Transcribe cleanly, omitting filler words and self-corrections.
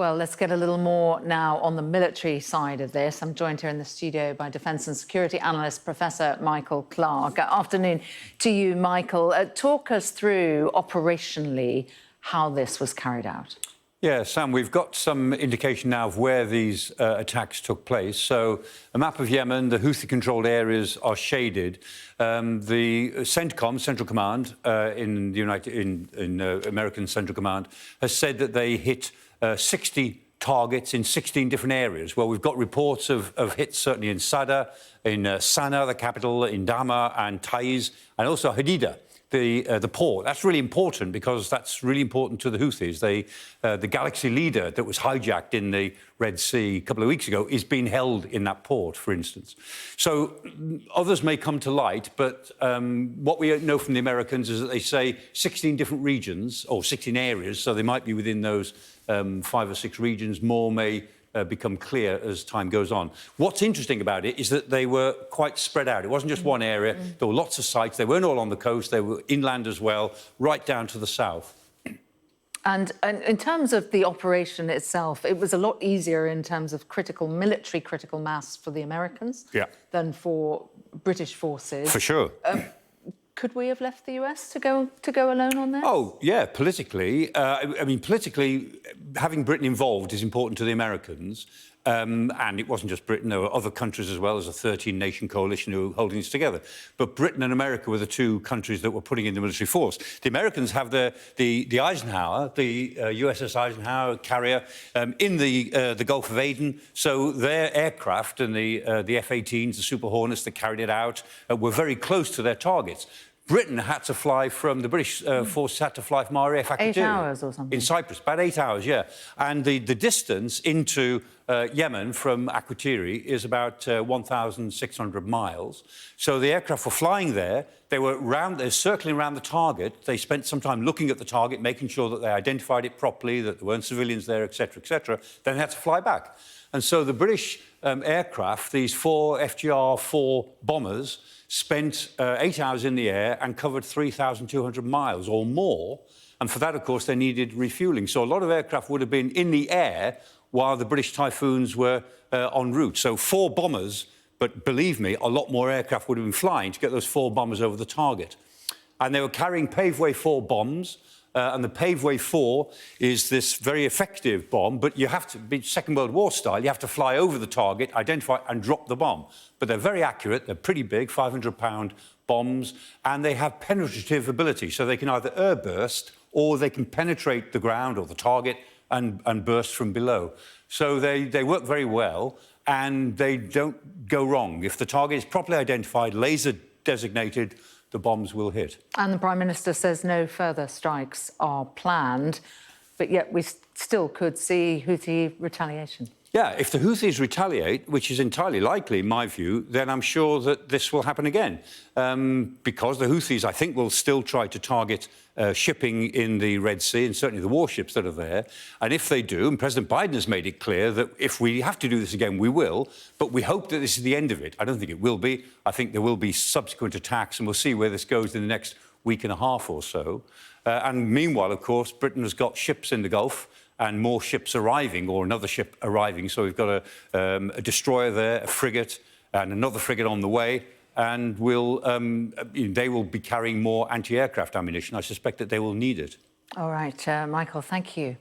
Well, let's get a little more now on the military side of this. I'm joined here in the studio by defence and security analyst Professor Michael Clarke. Afternoon to you, Michael. Talk us through operationally how this was carried out. Yeah, Sam, we've got some indication now of where these attacks took place. So a map of Yemen, the Houthi-controlled areas are shaded. The CENTCOM, Central Command, in American Central Command, has said that they hit 60 targets in 16 different areas. Well, we've got reports of hits certainly in Sada, in Sana'a, the capital, in Dama and Taiz, and also Hadida, the port. That's really important because that's really important to the Houthis. The Galaxy leader that was hijacked in the Red Sea a couple of weeks ago is being held in that port, for instance. So others may come to light, but what we know from the Americans is that they say 16 different regions, or 16 areas, so they might be within those 5 or 6 regions. More may become clear as time goes on. What's interesting about it is that they were quite spread out. It wasn't just one area. There were lots of sites. They weren't all on the coast. They were inland as well, right down to the south. And in terms of the operation itself, it was a lot easier in terms of military critical mass for the Americans than for British forces. For sure. Could we have left the US to go alone on this? Oh, yeah, politically. I mean, politically, having Britain involved is important to the Americans. And it wasn't just Britain. There were other countries as well as a 13-nation coalition who were holding this together. But Britain and America were the two countries that were putting in the military force. The Americans have the Eisenhower, the USS Eisenhower carrier in the Gulf of Aden. So their aircraft and the F-18s, the Super Hornets that carried it out, were very close to their targets. Britain had to fly from, the British force had to fly from our Fakatiri. 8 hours or something? In Cyprus, about 8 hours, yeah. And the distance into Yemen from Akwatiri is about 1,600 miles. So the aircraft were flying there. They're circling around the target. They spent some time looking at the target, making sure that they identified it properly, that there weren't civilians there, etc., etc. Then they had to fly back. And so the British aircraft, these 4 FGR-4 bombers, spent 8 hours in the air and covered 3,200 miles or more. And for that, of course, they needed refuelling. So a lot of aircraft would have been in the air while the British Typhoons were en route. So 4 bombers, but believe me, a lot more aircraft would have been flying to get those 4 bombers over the target. And they were carrying Paveway 4 bombs. And the Paveway 4 is this very effective bomb, but you have to be Second World War style. You have to fly over the target, identify and drop the bomb. But they're very accurate. They're pretty big, 500-pound bombs, and they have penetrative ability. So they can either airburst or they can penetrate the ground or the target and burst from below. So they work very well, and they don't go wrong. If the target is properly identified, laser designated, the bombs will hit. And the Prime Minister says no further strikes are planned, but yet we still could see Houthi retaliation. Yeah, if the Houthis retaliate, which is entirely likely, in my view, then I'm sure that this will happen again. Because the Houthis, I think, will still try to target shipping in the Red Sea and certainly the warships that are there. And if they do, and President Biden has made it clear that if we have to do this again, we will, but we hope that this is the end of it. I don't think it will be. I think there will be subsequent attacks, and we'll see where this goes in the next week and a half or so. And meanwhile, of course, Britain has got ships in the Gulf, and more ships arriving, or another ship arriving. So we've got a destroyer there, a frigate, and another frigate on the way. And they will be carrying more anti-aircraft ammunition. I suspect that they will need it. All right, Michael, thank you.